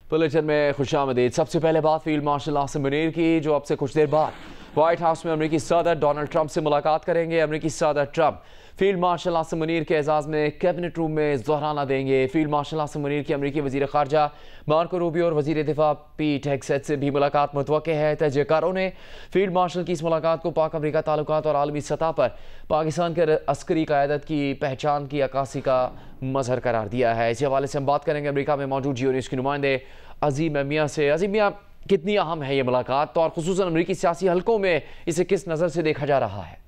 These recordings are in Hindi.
बुलेटिन में खुशामदीद। सबसे पहले बात फील्ड मार्शल आसिम मुनीर की, जो अब से कुछ देर बाद व्हाइट हाउस में अमेरिकी सदर डोनाल्ड ट्रंप से मुलाकात करेंगे। अमेरिकी सदर Trump field marshal Asim Munir के एजाज़ में कैबिनेट रूम में दोहराना देंगे। फील्ड मार्शल आसिम मुनीर की अमेरिकी वज़ीर ख़ारजा मार्को रूबियो और वज़ीर दिफा पीट हेगसेथ से भी मुलाकात मुतवक्के है। तजज़ियाकारों ने फील्ड मार्शल की इस मुलाकात को पाक अमरीका ताल्लुकात और आलमी सतह पर पाकिस्तान के अस्करी क़यादत की पहचान की अक्कासी का मज़हर करार दिया है। इसी हवाले से हम बात करेंगे अमरीका में मौजूद जियो न्यूज़ के नुमाइंदे अजीम मियाँ से। अजीम मियाँ, कितनी अहम है ये मुलाकात और ख़ुसूसन अमरीकी सियासी हलकों में इसे किस नज़र से देखा जा रहा है?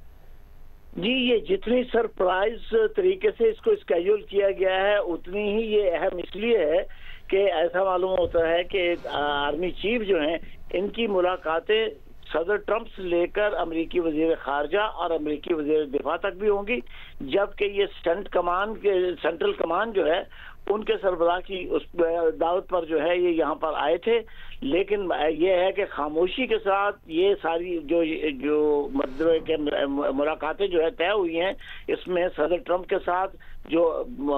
जी, ये जितनी सरप्राइज तरीके से इसको स्केड्यूल किया गया है उतनी ही ये अहम इसलिए है कि ऐसा मालूम होता है कि आर्मी चीफ जो हैं इनकी मुलाकातें सदर ट्रंप से लेकर अमेरिकी वजीर खारजा और अमेरिकी वजीर दिफा तक भी होंगी, जबकि ये सेंट्रल कमान जो है उनके सरबराह की उस दावत पर जो है ये यहाँ पर आए थे। लेकिन ये है कि खामोशी के साथ ये सारी जो मतलब के मुलाकातें जो है तय हुई हैं, इसमें सदर ट्रंप के साथ जो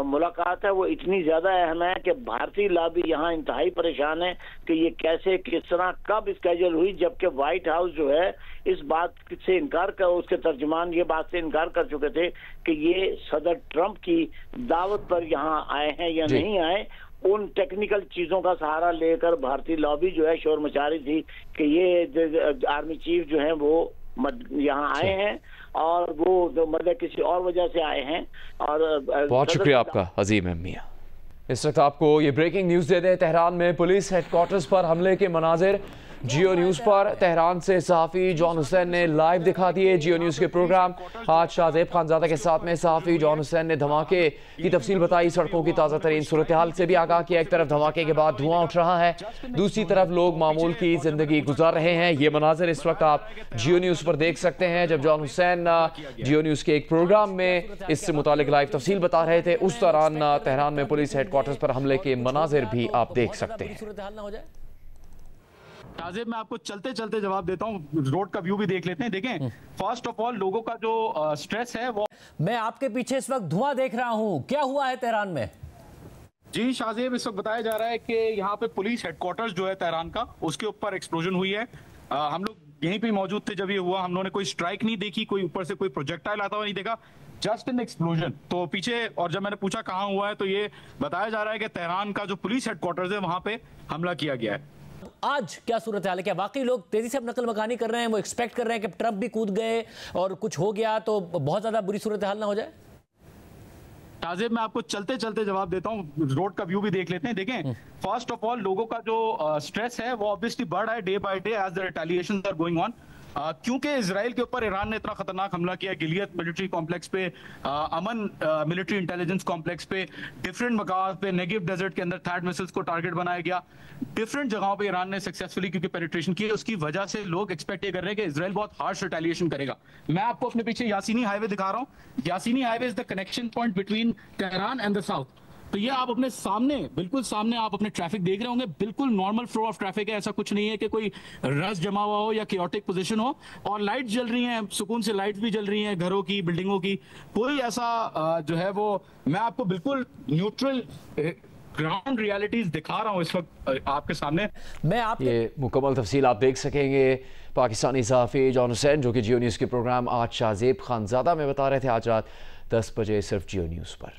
मुलाकात है वो इतनी ज़्यादा अहम है कि भारतीय लॉबी यहाँ इंतहाई परेशान है कि ये कैसे किस तरह कब स्केड्यूल हुई, जबकि व्हाइट हाउस जो है इस बात से इनकार कर, उसके तर्जुमान ये बात से इनकार कर चुके थे कि ये सदर ट्रंप की दावत पर यहाँ आए हैं या नहीं आए। उन टेक्निकल चीजों का सहारा लेकर भारतीय लॉबी जो है शोर मचा रही थी कि ये आर्मी चीफ जो है वो यहाँ आए हैं और वो मतलब किसी और वजह से आए हैं। और बहुत शुक्रिया आपका अजीम मियाँ। इस वक्त आपको ये ब्रेकिंग न्यूज़ दे दें। तेहरान में पुलिस हेडक्वार्टर्स पर हमले के मनाजिर जियो न्यूज़ पर तेहरान से सहाफ़ी जॉन हुसैन ने लाइव दिखा दिए। जियो न्यूज़ के प्रोग्राम आज शाहजेब खानजादा के साथ में सहाफ़ी जॉन हुसैन ने धमाके की तफसील बताई, सड़कों की ताज़ा तरीन सूरत हाल से भी आगाह किया। एक तरफ धमाके के बाद धुआं उठ रहा है, दूसरी तरफ लोग मामूल की ज़िंदगी गुजार रहे हैं। ये मनाजिर इस वक्त आप जियो न्यूज़ पर देख सकते हैं। जब जॉन हुसैन जियो न्यूज़ के एक प्रोग्राम में इससे मुतालिक लाइव तफसील बता रहे थे, उस दौरान तेहरान में पुलिस हेडक्वार्टर्स पर हमले के मनाजिर भी आप देख सकते हैं। ताज़ेब मैं आपको चलते चलते जवाब देता हूँ, रोड का व्यू भी देख लेते हैं। देखें, फर्स्ट ऑफ ऑल लोगों का जो स्ट्रेस है वो, मैं आपके पीछे इस वक्त धुआं देख रहा हूँ, क्या हुआ है तेहरान में? जी शाहजेब, इस वक्त बताया जा रहा है कि यहाँ पे पुलिस हेडक्वार्टर्स जो है तेहरान का, उसके ऊपर एक्सप्लोजन हुई है। हम लोग यहीं पे मौजूद थे जब ये हुआ। हम लोगों ने कोई स्ट्राइक नहीं देखी, कोई ऊपर से कोई प्रोजेक्टाइल आता हुआ नहीं देखा, जस्ट एन एक्सप्लोजन। तो पीछे, और जब मैंने पूछा कहाँ हुआ है तो ये बताया जा रहा है कि तेहरान का जो पुलिस हेडक्वार्टर्स है वहां पे हमला किया गया है। आज क्या सूरत हाल है? क्या वाकई लोग तेजी से अब नकल मकानी कर रहे हैं? वो एक्सपेक्ट कर रहे हैं कि ट्रंप भी कूद गए और कुछ हो गया तो बहुत ज्यादा बुरी सूरत हाल ना हो जाए? ताज़ेब मैं आपको चलते चलते जवाब देता हूँ, रोड का व्यू भी देख लेते हैं। देखें, फर्स्ट ऑफ ऑल लोगों का जो स्ट्रेस है वो ऑब्वियसली बढ़ रहा है day by day as the retaliations are going on. क्योंकि इजराइल के ऊपर ईरान ने इतना खतरनाक हमला किया, गिलियत मिलिट्री कॉम्प्लेक्स पे, अमन मिलिट्री इंटेलिजेंस कॉम्प्लेक्स पे, डिफरेंट मकाम पे, नेगेव डेजर्ट के अंदर थर्ड मिसाइल्स को टारगेट बनाया गया। डिफरेंट जगहों पे ईरान ने सक्सेसफुली क्योंकि पेनिट्रेशन की, उसकी वजह से लोग एक्सपेक्ट ये कर रहे हैं कि इजराइल बहुत हार्श रिटेलिएशन करेगा। मैं आपको अपने पीछे यासीनी हाईवे दिखा रहा हूँ। Yasini highway is the connection point between Tehran and the south. तो ये आप अपने सामने, बिल्कुल सामने आप अपने ट्रैफिक देख रहे होंगे, बिल्कुल नॉर्मल फ्लो ऑफ ट्रैफिक है। ऐसा कुछ नहीं है कि कोई रश जमा हुआ हो या केओटिक पोजीशन हो। और लाइट जल रही हैं, सुकून से लाइट भी जल रही हैं, घरों की, बिल्डिंगों की। कोई ऐसा जो है वो, मैं आपको बिल्कुल न्यूट्रल ग्राउंड रियलिटीज दिखा रहा हूँ इस वक्त आपके सामने। मैं आप ये मुकम्मल तफसील आप देख सकेंगे। पाकिस्तानी सहाफ़ी जॉन हुसैन जो कि जियो न्यूज़ के प्रोग्राम आज शाहजेब खानजादा में बता रहे थे, आज रात 10 बजे सिर्फ जियो न्यूज़ पर।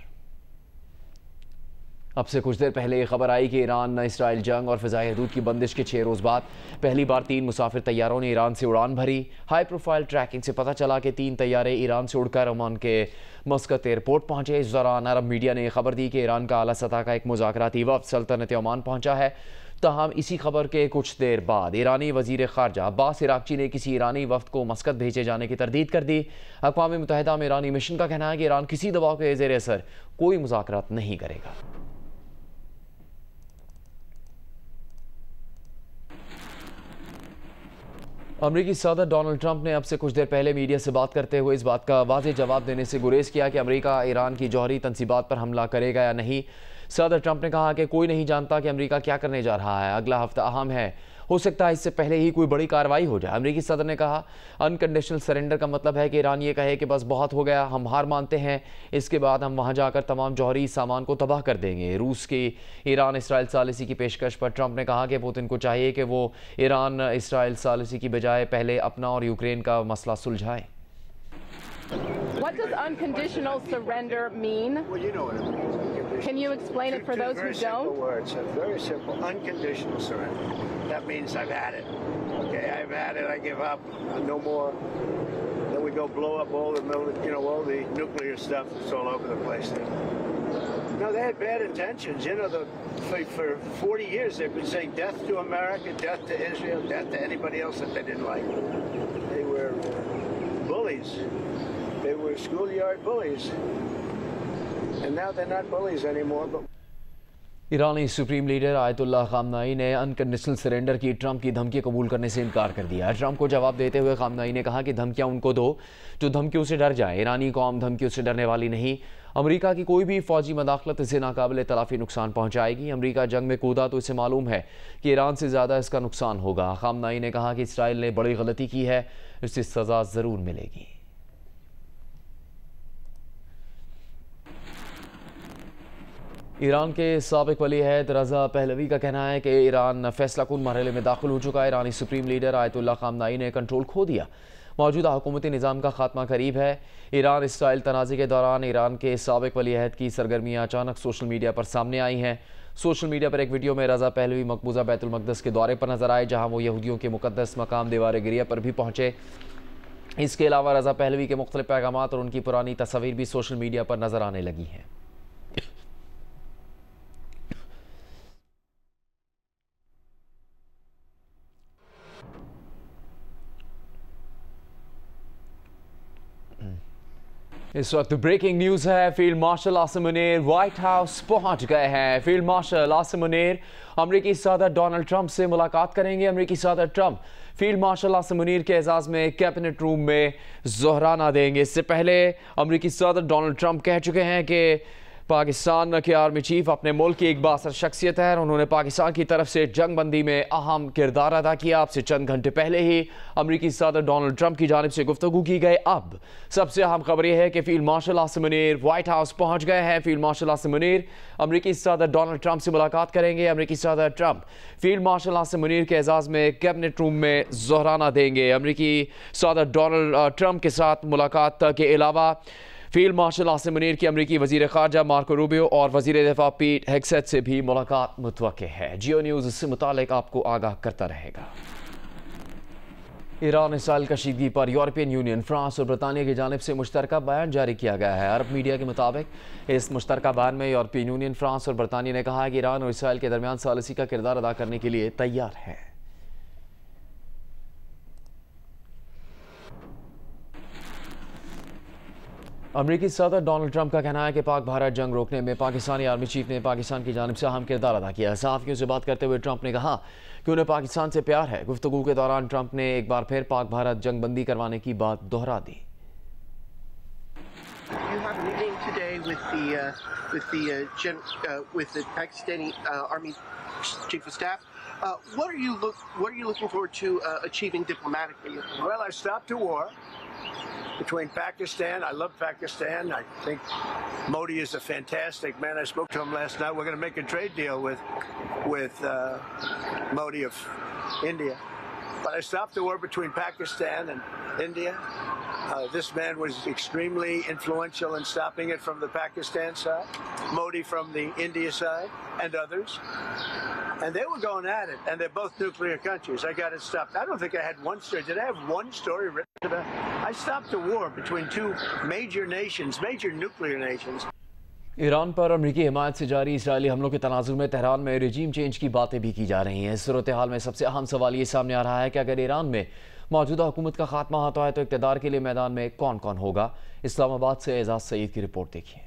अब से कुछ देर पहले ये खबर आई कि ईरान इसराइल जंग और फ़िज़ाई हदूद की बंदिश के 6 रोज़ बाद पहली बार 3 मुसाफिर तैयारों ने ईरान से उड़ान भरी। हाई प्रोफाइल ट्रैकिंग से पता चला कि 3 तैयारे ईरान से उड़कर ओमान के मस्कत एयरपोर्ट पहुंचे। इस दौरान अरब मीडिया ने खबर दी कि ईरान का आला सतह का एक मुज़ाकराती वफ़द सल्तनत ओमान पहुंचा है। तहम इसी खबर के कुछ देर बाद ईरानी वज़ीर ख़ारजा अब्बास इराक़ची ने किसी ईरानी वफ़द को मस्कत भेजे जाने की तरदीद कर दी। अक़वाम मुत्तहिदा में ईरानी मिशन का कहना है कि ईरान किसी दबाव के ज़ेर असर कोई मुज़ाकरात नहीं करेगा। अमरीकी सदर डोनाल्ड ट्रंप ने अब से कुछ देर पहले मीडिया से बात करते हुए इस बात का वाज़ेह जवाब देने से गुरेज किया कि अमरीका ईरान की जौहरी तंसीबात पर हमला करेगा या नहीं। सदर ट्रंप ने कहा कि कोई नहीं जानता कि अमरीका क्या करने जा रहा है। अगला हफ्ता अहम है हो सकता है इससे पहले ही कोई बड़ी कार्रवाई हो जाए। अमेरिकी सदर ने कहा अनकंडीशनल सरेंडर का मतलब है कि ईरान ये कहे कि बस बहुत हो गया, हम हार मानते हैं, इसके बाद हम वहां जाकर तमाम जौहरी सामान को तबाह कर देंगे। रूस की ईरान इसराइल सालिसी की पेशकश पर ट्रंप ने कहा कि पुतिन को चाहिए कि वो ईरान इसराइल सालिसी की बजाय पहले अपना और यूक्रेन का मसला सुलझाए। What does unconditional surrender mean? Well, you know what it means. Can you explain it for those who Very don't? simple words. Very simple. Unconditional surrender. That means I've had it. Okay, I've had it. I give up. No more. Then we go blow up all the, all the nuclear stuff that's all over the place. No, they had bad intentions. For 40 years they've been saying death to America, death to Israel, death to anybody else that they didn't like. They were bullies. They were schoolyard bullies. And now they're not bullies anymore. But Irani supreme leader Ayatollah खामनाई ने अनकंडीशनल सरेंडर की ट्रंप की धमकी कबूल करने से इनकार कर दिया। ट्रंप को जवाब देते हुए खामनाई ने कहा कि धमकियां उनको दो जो धमकियों से डर जाए। ईरानी कौम धमकियों से डरने वाली नहीं। अमेरिका की कोई भी फौजी मदाखलत इसे नाकाबिले तलाफी नुकसान पहुंचाएगी। अमेरिका जंग में कूदा तो इसे मालूम है कि ईरान से ज़्यादा इसका नुकसान होगा। खामनाई ने कहा कि इसराइल ने बड़ी गलती की है, इससे सज़ा ज़रूर मिलेगी। ईरान के साबिक वली अहद रज़ा पहलवी का कहना है कि ईरान फैसला कुन मरहले में दाखिल हो चुका है। ईरानी सुप्रीम लीडर आयतुल्लाह खामनाई ने कंट्रोल खो दिया। मौजूदा हुकूमती निज़ाम का खात्मा करीब है। ईरान इसराइल तनाज़े के दौरान ईरान के साबिक वली अहद की सरगर्मियाँ अचानक सोशल मीडिया पर सामने आई हैं। सोशल मीडिया पर एक वीडियो में रज़ा पहलवी मकबूजा बैतुल मक़दस के दौरे पर नजर आए, जहाँ वो यहूदियों के मुक़द्दस मकाम दीवार गिरिया पर भी पहुँचे। इसके अलावा रज़ा पहलवी के मुख्तलिफ पैगामात और उनकी पुरानी तस्वीर भी सोशल मीडिया पर नजर आने लगी हैं। इस वक्त ब्रेकिंग न्यूज़ है। Field marshal Asim Munir white house पहुंच गए हैं। फील्ड मार्शल आसिम मुनीर अमेरिकी सदर डोनाल्ड ट्रंप से मुलाकात करेंगे। अमेरिकी सदर Trump field marshal Asim Munir के एजाज़ में कैबिनेट रूम में ज़ोहराना देंगे। इससे पहले अमेरिकी सदर डोनाल्ड ट्रंप कह चुके हैं कि पाकिस्तान के आर्मी चीफ अपने मुल्क की एक बासर शख्सियत है और उन्होंने पाकिस्तान की तरफ से जंग बंदी में अहम किरदार अदा किया। अब से चंद घंटे पहले ही अमेरिकी सदर डोनाल्ड ट्रंप की जानिब से गुफ्तगू की गई। अब सबसे अहम खबर यह है कि field marshal Asim Munir white house पहुंच गए हैं। फील्ड मार्शल आसिम मुनीर अमेरिकी सदर डोनाल्ड ट्रंप से मुलाकात करेंगे। अमेरिकी सदर Trump field marshal Asim Munir के एजाज़ में कैबिनेट रूम में ज़ोहराना देंगे। अमेरिकी सदर डोनाल्ड ट्रंप के साथ मुलाकात के अलावा फील्ड मार्शल आसिम मुनीर की अमेरिकी वज़ीर ख़ारजा मार्को रूबियो और वज़ीर दिफ़ा पीट हेग्सेथ से भी मुलाकात मुतवक्के है। जियो न्यूज़ इससे मुतालिक आपको आगाह करता रहेगा। ईरान इसराइल कशीदगी पर यूरोपियन यूनियन, फ्रांस और बरतानिया की जानिब से मुश्तरका बयान जारी किया गया है। अरब मीडिया के मुताबिक इस मुश्तरका बयान में यूरोपियन यूनियन, फ्रांस और बरतानिया ने कहा है कि ईरान और इसराइल के दरमियान सालिसी का किरदार अदा करने के लिए तैयार है। अमेरिकी सदर डोनाल्ड ट्रंप का कहना है कि पाक भारत जंग रोकने में पाकिस्तानी आर्मी चीफ ने पाकिस्तान की जानिब से अहम किरदार अदा किया। सहाफ़ियों से बात करते हुए ट्रंप ने कहा कि उन्हें पाकिस्तान से प्यार है। गुफ्तगू के दौरान ट्रंप ने एक बार फिर पाक भारत जंग बंदी करवाने की बात दोहरा दी। What are you looking forward to achieving diplomatically? Well, I stopped a war between Pakistan. I love Pakistan. I think Modi is a fantastic man. I spoke to him last night. We're going to make a trade deal with Modi of India. But I stopped the war between Pakistan and India. This man was extremely influential in stopping it from the Pakistan side, Modi from the India side, and others. And they were going at it, and they're both nuclear countries. I got it stopped. I don't think I had one story. Did I have one story written about it? I stopped a war between two major nations, major nuclear nations. Iran पर अमेरिकी हिमायत से जारी इसराइली हमलों के तनाजुर में तेहरान में रजीम चेंज की बातें भी की जा रही हैं। इस सूरत हाल में सबसे अहम सवाल ये सामने आ रहा है कि अगर ईरान में मौजूदा हुकूमत का खात्मा होता है तो इक़्तिदार के लिए मैदान में कौन कौन होगा। इस्लामाबाद से एजाज सईद की रिपोर्ट देखिए।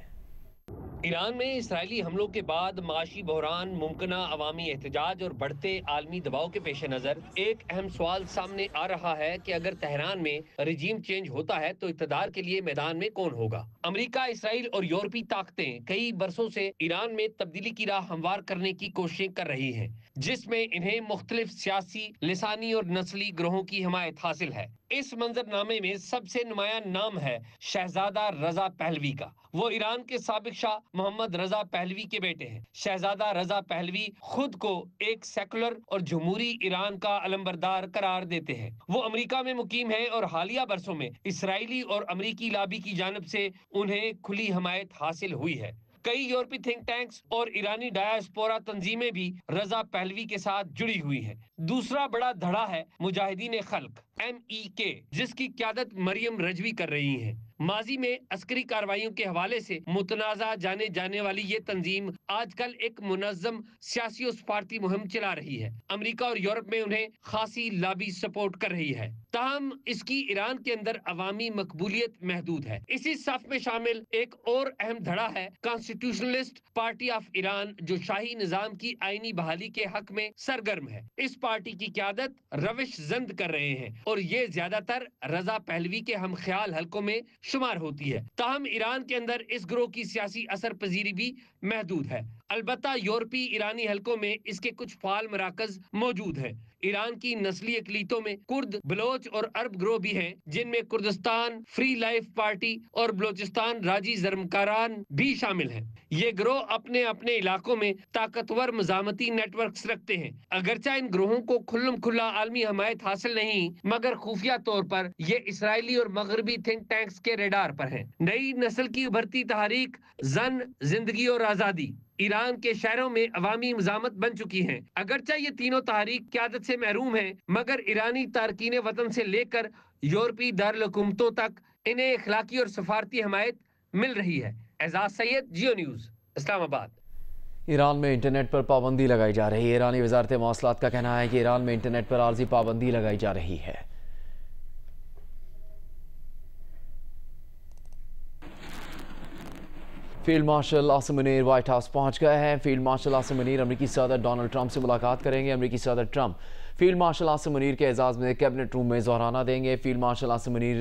ईरान में इसराइली हमलों के बाद माशी बहरान, मुमकिना अवामी एहतजाज और बढ़ते आलमी दबाव के पेश नजर एक अहम सवाल सामने आ रहा है कि अगर तेहरान में रजीम चेंज होता है तो इक़्तिदार के लिए मैदान में कौन होगा। अमेरिका, इसराइल और यूरोपीय ताकतें कई बरसों से ईरान में तब्दीली की राह हमवार करने की कोशिशें कर रही हैं, जिसमें इन्हें मुख्तलिफ सियासी, लिसानी और नस्ली ग्रोहों की हिमायत हासिल है। इस मंजरनामे में सबसे नुमाया नाम है शहजादा रजा पहलवी का। वो ईरान के साबिक शाह मोहम्मद रजा पहलवी के बेटे हैं। शहजादा रजा पहलवी खुद को एक सेकुलर और जमहूरी ईरान का अलमबरदार करार देते हैं। वो अमेरिका में मुकीम है और हालिया बरसों में इसराइली और अमेरिकी लाबी की जानिब से उन्हें खुली हिमायत हासिल हुई है। कई यूरोपीय थिंक टैंक्स और ईरानी डायस्पोरा तंजीमें भी रजा पहलवी के साथ जुड़ी हुई हैं। दूसरा बड़ा धड़ा है मुजाहिदीन खल्क MEK, जिसकी क़यादत मरियम रजवी कर रही हैं। माजी में अस्करी कार्रवाइयों के हवाले से मुतनाज़ा जाने जाने वाली ये तंजीम आजकल एक मुनज़्ज़म सियासी और सफारती मुहिम चला रही है। अमेरिका और यूरोप में उन्हें खासी लाबी सपोर्ट कर रही है, ताहम इसकी ईरान के अंदर अवामी मकबूलियत महदूद है। इसी सफ में शामिल एक और अहम धड़ा है कॉन्स्टिट्यूशनलिस्ट पार्टी ऑफ ईरान, जो शाही निजाम की आईनी बहाली के हक में सरगर्म है। इस पार्टी की क़यादत रविश जंद कर रहे हैं और ये ज्यादातर रजा पहलवी के हम ख्याल हलकों में शुमार होती है। ताहम ईरान के अंदर इस ग्रोह की सियासी असर पजीरी भी महदूद है। अलबत्ता यूरोपीय ईरानी हलकों में इसके कुछ फाल मराकज मौजूद हैं। ईरान की नस्ली अकलीतों में कुर्द, बलोच और अरब ग्रोह भी हैं, जिनमें कुर्दिस्तान फ्री लाइफ पार्टी और बलोचिस्तान राजी जरमकारान भी शामिल हैं। ये ग्रोह अपने अपने इलाकों में ताकतवर मज़ामती नेटवर्क्स रखते हैं। अगरचा इन ग्रोहों को खुल्लम खुल्ला आलमी हमायत हासिल नहीं, मगर खुफिया तौर पर ये इसराइली और मगरबी थिंक टैंक्स के रेडार पर हैं। नई नस्ल की उभरती तहरीक जन, जिंदगी और आज़ादी ईरान के शहरों में अवामी मज़ामत बन चुकी हैं। अगरचा ये तीनों तहरीक क़यादत से महरूम हैं, मगर ईरानी तारकीन वतन से लेकर यूरोपीय दारुल हुकूमतों तक इन्हें इखलाकी और सफारती हमायत मिल रही है। एजाज सैयद, जियो न्यूज़, इस्लामाबाद। ईरान में इंटरनेट पर पाबंदी लगाई जा रही है। ईरानी वज़ारत मौसलात का कहना है कि ईरान में इंटरनेट पर आर्जी पाबंदी लगाई जा रही है। Field marshal Asim Munir white house पहुंच गए हैं। फील्ड मार्शल आसिम मुनीर अमेरिकी सदर डोनाल्ड ट्रंप से मुलाकात करेंगे। अमेरिकी सदर Trump field marshal Asim Munir के एजाज़ में कैबिनेट रूम में ज़ोहराना देंगे। फील्ड मार्शल आसिम मुनीर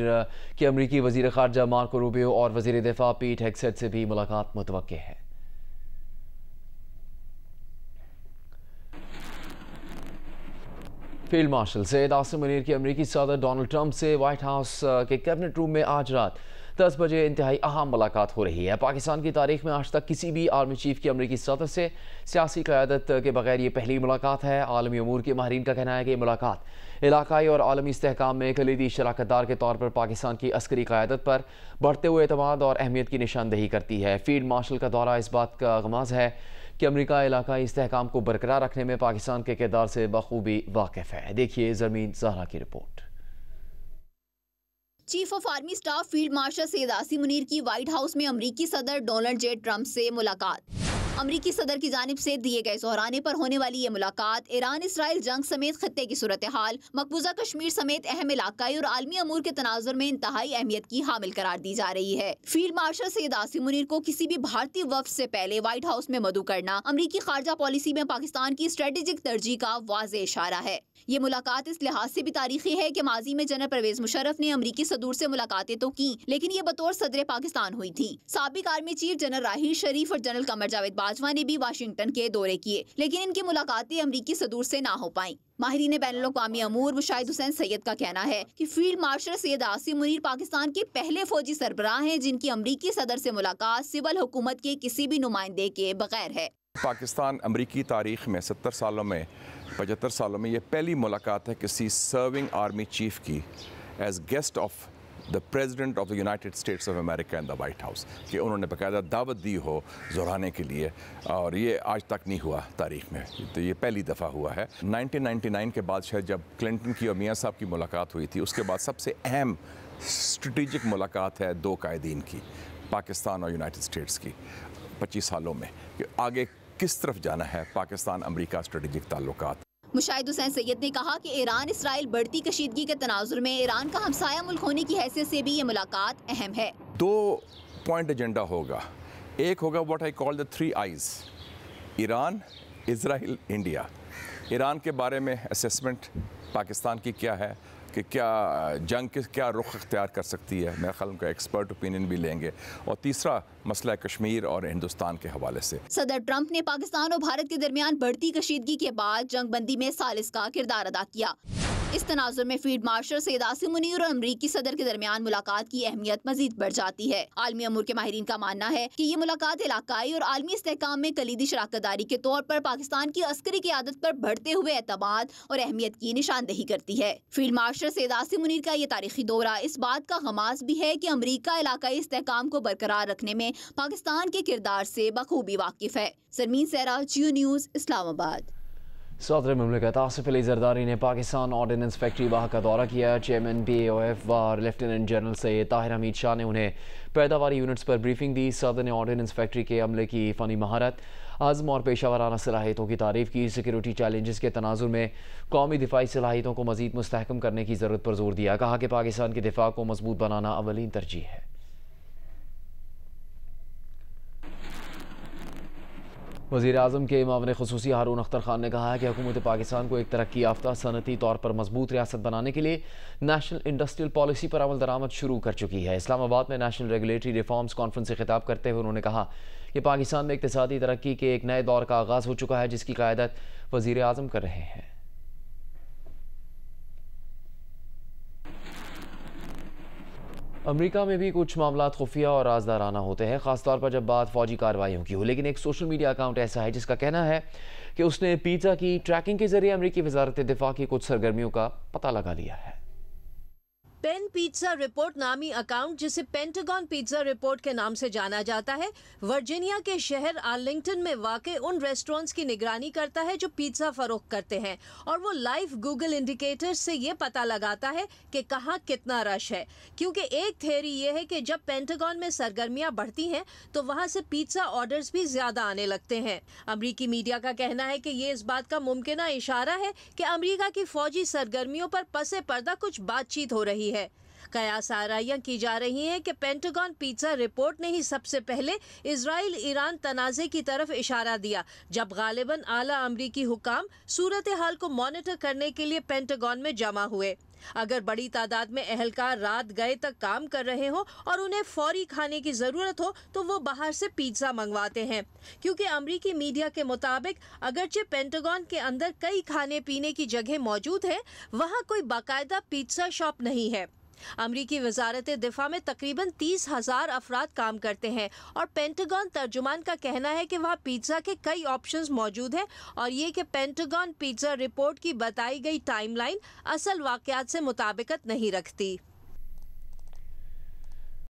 की अमेरिकी वज़ीर ख़ारजा मार्को रूबियो और वज़ीर दिफ़ा पीट हेगसेट से भी मुलाकात मुतवक्के है। फील्ड मार्शल सैयद आसिम मुनीर की अमेरिकी सदर डोनाल्ड ट्रंप से व्हाइट हाउस के कैबिनेट रूम में आज रात 10 बजे इंतहाई अहम मुलाकात हो रही है। पाकिस्तान की तारीख में आज तक किसी भी आर्मी चीफ की अमेरिकी सदर से सियासी क़यादत के बगैर ये पहली मुलाकात है। आलमी अमूर के माहिरीन का कहना है कि मुलाकात इलाकाई और आलमी इस्तेहकाम में कलीदी शराकतदार के तौर पर पाकिस्तान की अस्करी क़यादत पर बढ़ते हुए एतमाद और अहमियत की निशानदेही करती है। फील्ड मार्शल का दौरा इस बात का गमाज है कि अमेरिका इलाकाई इस्तेहकाम को बरकरार रखने में पाकिस्तान के किरदार से बखूबी वाकिफ़ है। देखिए ज़मीन ज़हरा की report. Chief of army staff field marshal Syed Asim Munir की व्हाइट हाउस में अमेरिकी सदर डोनाल्ड जे ट्रंप से मुलाकात। अमेरिकी सदर की जानिब से दिए गए सोहराने पर होने वाली ये मुलाकात ईरान इसराइल जंग समेत खत्ते की सूरत हाल, मकबूजा कश्मीर समेत अहम इलाकाई और आलमी अमूर के तनाजुर में इंतहाई अहमियत की हामिल करार दी जा रही है। फील्ड मार्शल सैयद आसिम मुनीर को किसी भी भारतीय वफ्द से पहले व्हाइट हाउस में मदऊ करना अमेरिकी खारजा पॉलिसी में पाकिस्तान की स्ट्रेटेजिक तरजीह का वाज़ेह इशारा है। ये मुलाकात इस लिहाज से भी तारीखी है कि माजी में जनरल परवेज मुशर्रफ ने अमेरिकी सदूर से मुलाकातें तो की, लेकिन ये बतौर सदर पाकिस्तान हुई थी। साबिक आर्मी चीफ जनरल राहील शरीफ और जनरल कमर जावेद बाजवा ने भी वाशिंगटन के दौरे किए, लेकिन इनकी मुलाकातें अमेरिकी सदूर से ना हो पाई। माहिरीन बैनुल अक़वामी अमूर मुशाहिद हुसैन सैयद का कहना है कि फील्ड मार्शल सैयद आसिम मुनीर पाकिस्तान के पहले फौजी सरबराह हैं जिनकी अमेरिकी सदर से मुलाकात सिविल हुकूमत के किसी भी नुमाइंदे के बगैर है। पाकिस्तान अमरीकी तारीख में 70 सालों में 75 सालों में ये पहली मुलाकात है किसी सर्विंग आर्मी चीफ की as guest of the president of the United States of America in the White House, कि उन्होंने बाकायदा दावत दी हो ज़ोराने के लिए, और ये आज तक नहीं हुआ तारीख में, तो ये पहली दफ़ा हुआ है। 1999 के बाद शायद जब क्लिंटन की और मियाँ साहब की मुलाकात हुई थी, उसके बाद सबसे अहम स्ट्रेटिजिक मुलाकात है दो कायदीन की, पाकिस्तान और यूनाइटेड स्टेट्स की 25 सालों में, कि आगे किस तरफ जाना है पाकिस्तान अमेरिका स्ट्रेटेजिक ताल्लुकात। मुशाहिद हुसैन सैयद ने कहा कि ईरान इसराइल बढ़ती कशीदगी के तनाजुर में ईरान का हमसाया मुल्क होने की हैसियत से भी ये मुलाकात अहम है। 2 पॉइंट एजेंडा होगा। एक होगा what I call the 3 eyes, Iran, Israel, India. Iran के बारे में असेसमेंट पाकिस्तान की क्या है कि क्या जंग के क्या रुख अख्तियार कर सकती है, मेरा ख्याल उनका एक्सपर्ट ओपिनियन भी लेंगे। और तीसरा मसला कश्मीर और हिंदुस्तान के हवाले से। सदर ट्रंप ने पाकिस्तान और भारत के दरमियान बढ़ती कशीदगी के बाद जंग बंदी में सालिस का किरदार अदा किया। इस तनाजुर में फील्ड मार्शल सैयद आसिम मुनीर और अमरीकी सदर के दरमियान मुलाकात की अहमियत मजीद बढ़ जाती है। आलमी अमूर के माहिरीन का मानना है कि ये मुलाकात इलाकाई और आलमी इस्तेहकाम में कलीदी शराकतदारी के तौर पर पाकिस्तान की अस्करी क़यादत पर बढ़ते हुए एतमाद और अहमियत की निशानदेही करती है। फील्ड मार्शल सैयद आसिम मुनीर का ये तारीखी दौरा इस बात का हमास भी है कि अमरीका इलाकाई इस्तेहकाम को बरकरार रखने में पाकिस्तान के किरदार से बखूबी वाकिफ है। सरमीन सहरा, जियो न्यूज़, इस्लामाबाद। सदर मुमलिकत आसिफ अली जरदारी ने पाकिस्तान ऑर्डिनेंस फैक्ट्री वाह का दौरा किया। चेयरमैन PAOF व लेफ्टिनेंट जनरल सैयद ताहिर हमीद शाह ने उन्हें पैदावारी यूनिट्स पर ब्रीफिंग दी। सदर ने ऑर्डिनेंस फैक्ट्री के अमले की फ़नी महारत, आज़म और पेशावराना सलाहियतों की तारीफ़ की। सिक्योरिटी चैलेंजेस के तनाजुर में कौमी दिफाई सलाहियतों को मज़ीद मुस्तहकम करने की ज़रूरत पर जोर दिया। कहा कि पाकिस्तान के दिफा को मजबूत बनाना अवलीन तरजीह है। वज़ीर आज़म के मामले ख़ुसूसी हारून अख्तर खान ने कहा है कि हुकूमत पाकिस्तान को एक तरक्की याफ्ता सनती तौर पर मजबूत रियासत बनाने के लिए नेशनल इंडस्ट्रियल पॉलिसी पर अमल दरामद शुरू कर चुकी है। इस्लामाबाद में नेशनल रेगुलेटरी रिफॉर्म्स कॉन्फ्रेंस से खिताब करते हुए उन्होंने कहा कि पाकिस्तान में इक़्तिसादी तरक्की के एक नए दौर का आगाज़ हो चुका है, जिसकी क़यादत वज़ीर आज़म कर रहे हैं। अमेरिका में भी कुछ मामला खुफिया और राजदाराना होते हैं, ख़ासतौर पर जब बात फौजी कार्रवाइयों की हो। लेकिन एक सोशल मीडिया अकाउंट ऐसा है जिसका कहना है कि उसने पिज़्ज़ा की ट्रैकिंग के जरिए अमेरिकी वज़ारत दिफा की कुछ सरगर्मियों का पता लगा लिया है। पेन पिज़्ज़ा रिपोर्ट नामी अकाउंट, जिसे पेंटागन पिज़्ज़ा रिपोर्ट के नाम से जाना जाता है, वर्जीनिया के शहर आर्लिंगटन में वाक़े उन रेस्टोरेंट्स की निगरानी करता है जो पिज़्ज़ा फरोख्त करते हैं, और वो लाइव गूगल इंडिकेटर्स से ये पता लगाता है कि कहाँ कितना रश है। क्योंकि एक थ्योरी ये है कि जब पेंटागन में सरगर्मियाँ बढ़ती हैं तो वहाँ से पिज़्ज़ा ऑर्डर्स भी ज़्यादा आने लगते हैं। अमरीकी मीडिया का कहना है कि ये इस बात का मुमकिना इशारा है कि अमरीका की फौजी सरगर्मियों पर पसे पर्दा कुछ बातचीत हो रही है। कयास आराइयां की जा रही हैं कि पेंटागन पिज़्ज़ा रिपोर्ट ने ही सबसे पहले इजराइल ईरान तनाज़े की तरफ इशारा दिया, जब गालिबन आला अमरीकी हुकाम सूरत हाल को मॉनिटर करने के लिए पेंटागन में जमा हुए। अगर बड़ी तादाद में एहलकार रात गए तक काम कर रहे हो और उन्हें फौरी खाने की ज़रूरत हो तो वो बाहर से पिज़्ज़ा मंगवाते हैं, क्योंकि अमरीकी मीडिया के मुताबिक अगरचे पेंटागन के अंदर कई खाने पीने की जगह मौजूद है, वहाँ कोई बाकायदा पिज़्ज़ा शॉप नहीं है। अमरीकी वजारत दिफा में तकरीबन 30,000 अफराद काम करते हैं, और पेंटागन तर्जुमान का कहना है कि वहाँ पिज़्ज़ा के कई ऑप्शंस मौजूद हैं, और ये कि पेंटागन पिज़्ज़ा रिपोर्ट की बताई गई टाइमलाइन असल वाक़यात से मुताबिकत नहीं रखती।